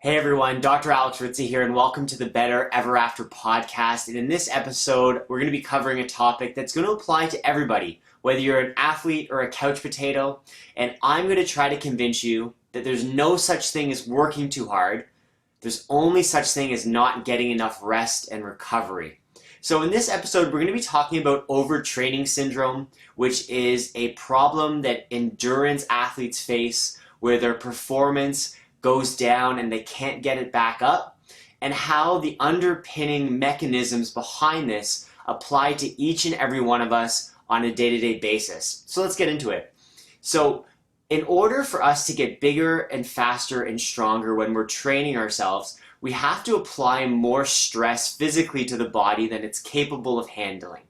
Hey everyone, Dr. Alex Ritzy here, and welcome to the Better Ever After podcast. And in this episode, we're going to be covering a topic that's going to apply to everybody, whether you're an athlete or a couch potato. And I'm going to try to convince you that there's no such thing as working too hard. There's only such thing as not getting enough rest and recovery. So in this episode, we're going to be talking about overtraining syndrome, which is a problem that endurance athletes face where their performance goes down and they can't get it back up, and how the underpinning mechanisms behind this apply to each and every one of us on a day-to-day basis. So let's get into it. So in order for us to get bigger and faster and stronger when we're training ourselves, we have to apply more stress physically to the body than it's capable of handling.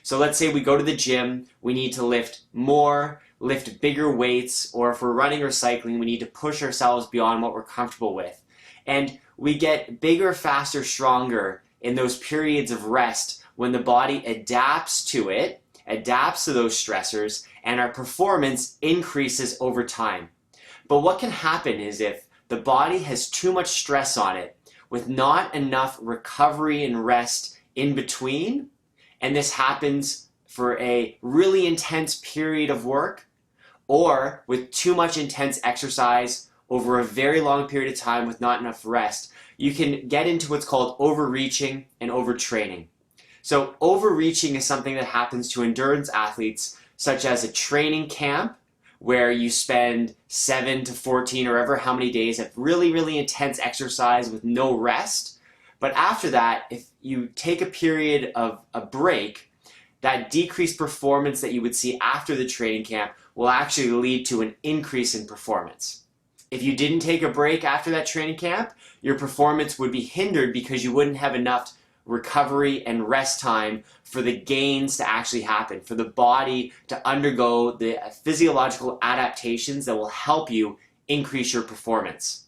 So let's say we go to the gym, we need to lift more, lift bigger weights, or if we're running or cycling, we need to push ourselves beyond what we're comfortable with. And we get bigger, faster, stronger in those periods of rest when the body adapts to it, adapts to those stressors, and our performance increases over time. But what can happen is if the body has too much stress on it with not enough recovery and rest in between, and this happens for a really intense period of work, or with too much intense exercise over a very long period of time with not enough rest, you can get into what's called overreaching and overtraining. So overreaching is something that happens to endurance athletes, such as a training camp where you spend 7 to 14 or ever how many days of really, really intense exercise with no rest. But after that, if you take a period of a break, that decreased performance that you would see after the training camp will actually lead to an increase in performance. If you didn't take a break after that training camp, your performance would be hindered because you wouldn't have enough recovery and rest time for the gains to actually happen, for the body to undergo the physiological adaptations that will help you increase your performance.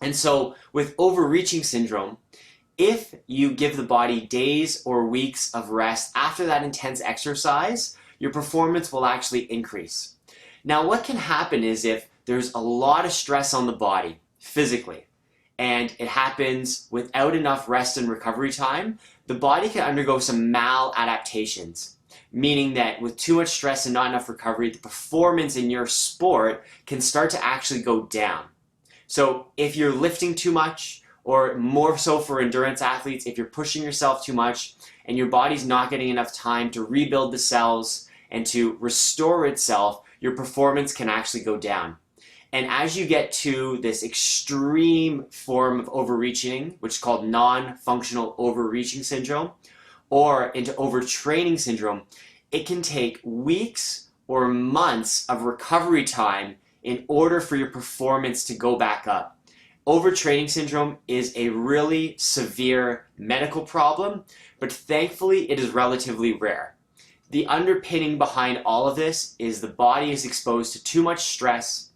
And so with overreaching syndrome, if you give the body days or weeks of rest after that intense exercise, your performance will actually increase. Now, what can happen is if there's a lot of stress on the body physically, and it happens without enough rest and recovery time, the body can undergo some maladaptations, meaning that with too much stress and not enough recovery, the performance in your sport can start to actually go down. So if you're lifting too much, or more so for endurance athletes, if you're pushing yourself too much and your body's not getting enough time to rebuild the cells and to restore itself, your performance can actually go down. And as you get to this extreme form of overreaching, which is called non-functional overreaching syndrome, or into overtraining syndrome, it can take weeks or months of recovery time in order for your performance to go back up. Overtraining syndrome is a really severe medical problem, but thankfully it is relatively rare. The underpinning behind all of this is the body is exposed to too much stress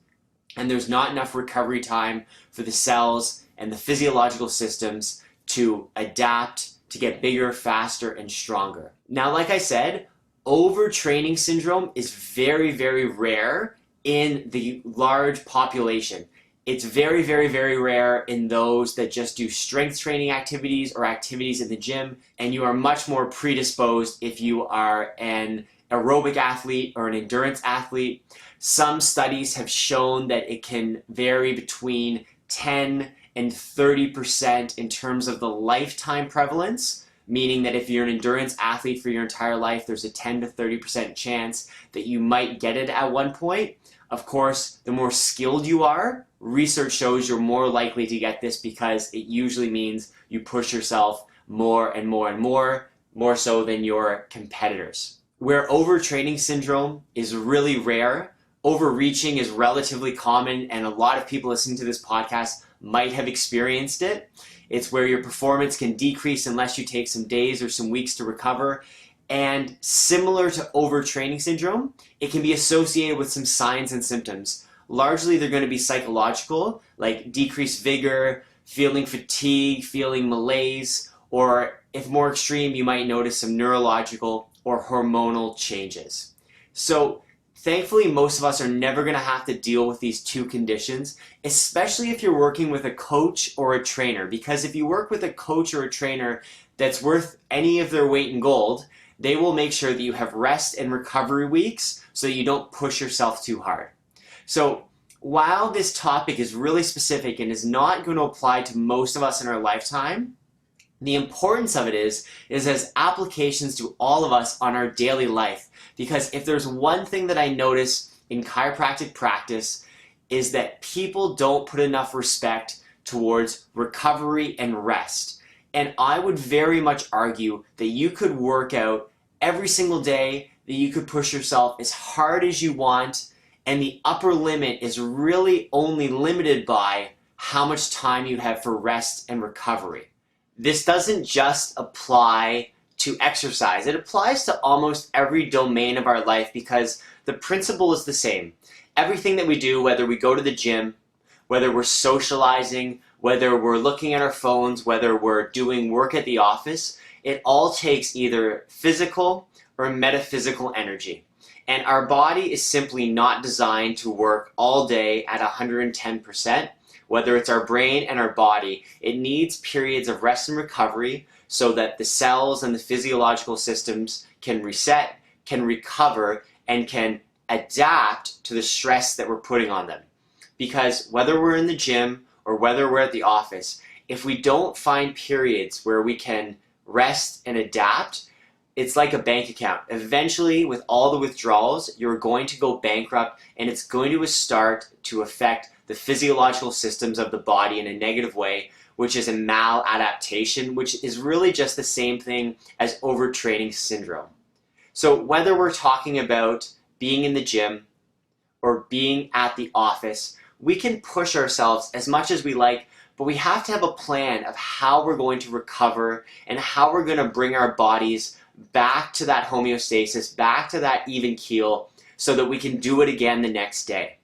and there's not enough recovery time for the cells and the physiological systems to adapt, to get bigger, faster, and stronger. Now, like I said, overtraining syndrome is very, very rare in the large population. It's very, very, very rare in those that just do strength training activities or activities in the gym, and you are much more predisposed if you are an aerobic athlete or an endurance athlete. Some studies have shown that it can vary between 10 and 30% in terms of the lifetime prevalence, meaning that if you're an endurance athlete for your entire life, there's a 10 to 30% chance that you might get it at one point. Of course, the more skilled you are, research shows you're more likely to get this because it usually means you push yourself more and more and more so than your competitors. Where overtraining syndrome is really rare, overreaching is relatively common, and a lot of people listening to this podcast might have experienced it. It's where your performance can decrease unless you take some days or some weeks to recover. And similar to overtraining syndrome, it can be associated with some signs and symptoms. Largely, they're going to be psychological, like decreased vigor, feeling fatigue, feeling malaise, or if more extreme, you might notice some neurological or hormonal changes. So Thankfully, most of us are never going to have to deal with these two conditions, especially if you're working with a coach or a trainer. Because if you work with a coach or a trainer that's worth any of their weight in gold, they will make sure that you have rest and recovery weeks so you don't push yourself too hard. So while this topic is really specific and is not going to apply to most of us in our lifetime, the importance of it is as applications to all of us on our daily life. Because if there's one thing that I notice in chiropractic practice is that people don't put enough respect towards recovery and rest. And I would very much argue that you could work out every single day, that you could push yourself as hard as you want, and the upper limit is really only limited by how much time you have for rest and recovery. This doesn't just apply to exercise. It applies to almost every domain of our life because the principle is the same. Everything that we do, whether we go to the gym, whether we're socializing, whether we're looking at our phones, whether we're doing work at the office, it all takes either physical or metaphysical energy. And our body is simply not designed to work all day at 110%. Whether it's our brain and our body, it needs periods of rest and recovery so that the cells and the physiological systems can reset, can recover, and can adapt to the stress that we're putting on them. Because whether we're in the gym or whether we're at the office, if we don't find periods where we can rest and adapt, it's like a bank account. Eventually, with all the withdrawals, you're going to go bankrupt, and it's going to start to affect the physiological systems of the body in a negative way, which is a maladaptation, which is really just the same thing as overtraining syndrome. So whether we're talking about being in the gym or being at the office, we can push ourselves as much as we like, but we have to have a plan of how we're going to recover and how we're going to bring our bodies back to that homeostasis, back to that even keel, so that we can do it again the next day.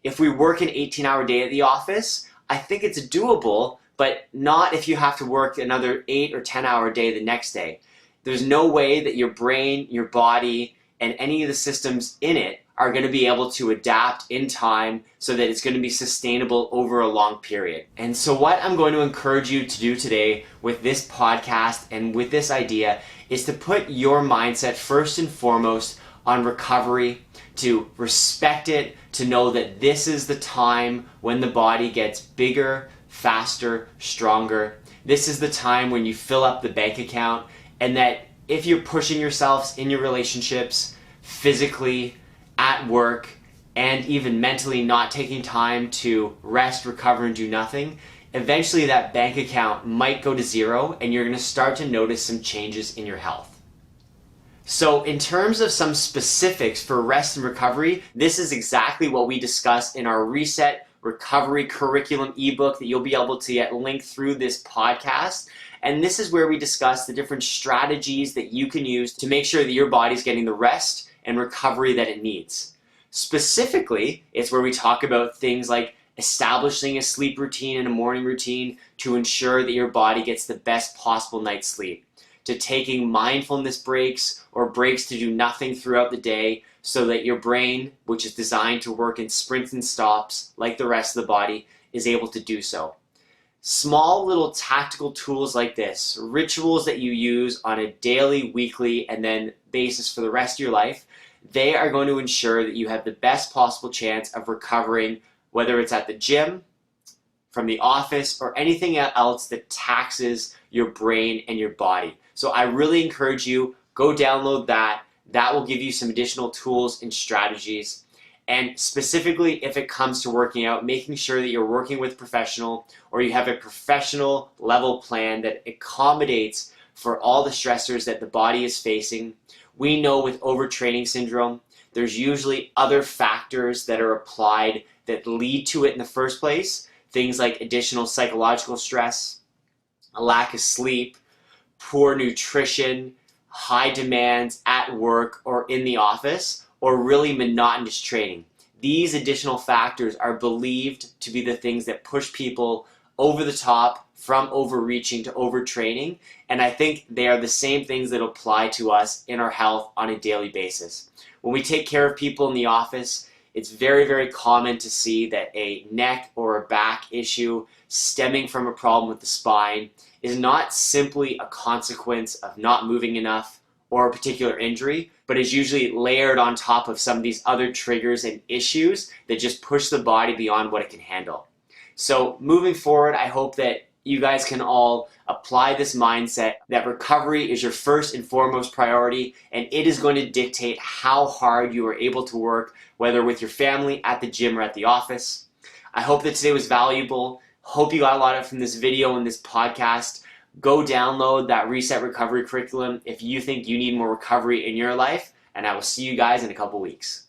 If we work an 18-hour day at the office, I think it's doable, but not if you have to work another 8 or 10-hour day the next day. There's no way that your brain, your body, and any of the systems in it are going to be able to adapt in time so that it's going to be sustainable over a long period. And so what I'm going to encourage you to do today with this podcast and with this idea is to put your mindset first and foremost on recovery, to respect it, to know that this is the time when the body gets bigger, faster, stronger. This is the time when you fill up the bank account, and that if you're pushing yourselves in your relationships, physically, at work, and even mentally not taking time to rest, recover, and do nothing, eventually that bank account might go to zero and you're going to start to notice some changes in your health. So in terms of some specifics for rest and recovery, this is exactly what we discussed in our RESE Curriculum E-book that you'll be able to get linked through this podcast. And this is where we discuss the different strategies that you can use to make sure that your body's getting the rest and recovery that it needs. Specifically, it's where we talk about things like establishing a sleep routine and a morning routine to ensure that your body gets the best possible night's sleep, to taking mindfulness breaks or breaks to do nothing throughout the day so that your brain, which is designed to work in sprints and stops like the rest of the body, is able to do so. Small little tactical tools like this, rituals that you use on a daily, weekly, and then basis for the rest of your life, they are going to ensure that you have the best possible chance of recovering, whether it's at the gym, from the office, or anything else that taxes your brain and your body. So I really encourage you, go download that. That will give you some additional tools and strategies. And specifically, if it comes to working out, making sure that you're working with a professional or you have a professional level plan that accommodates for all the stressors that the body is facing. We know with overtraining syndrome, there's usually other factors that are applied that lead to it in the first place. Things like additional psychological stress, a lack of sleep, poor nutrition, high demands at work or in the office, or really monotonous training. These additional factors are believed to be the things that push people over the top, from overreaching to overtraining, and I think they are the same things that apply to us in our health on a daily basis. When we take care of people in the office, it's very, very common to see that a neck or a back issue stemming from a problem with the spine is not simply a consequence of not moving enough or a particular injury, but is usually layered on top of some of these other triggers and issues that just push the body beyond what it can handle. So moving forward, I hope that you guys can all apply this mindset that recovery is your first and foremost priority, and it is going to dictate how hard you are able to work, whether with your family, at the gym, or at the office. I hope that today was valuable. Hope you got a lot from this video and this podcast. Go download that RESE Recovery Curriculum if you think you need more recovery in your life, and I will see you guys in a couple weeks.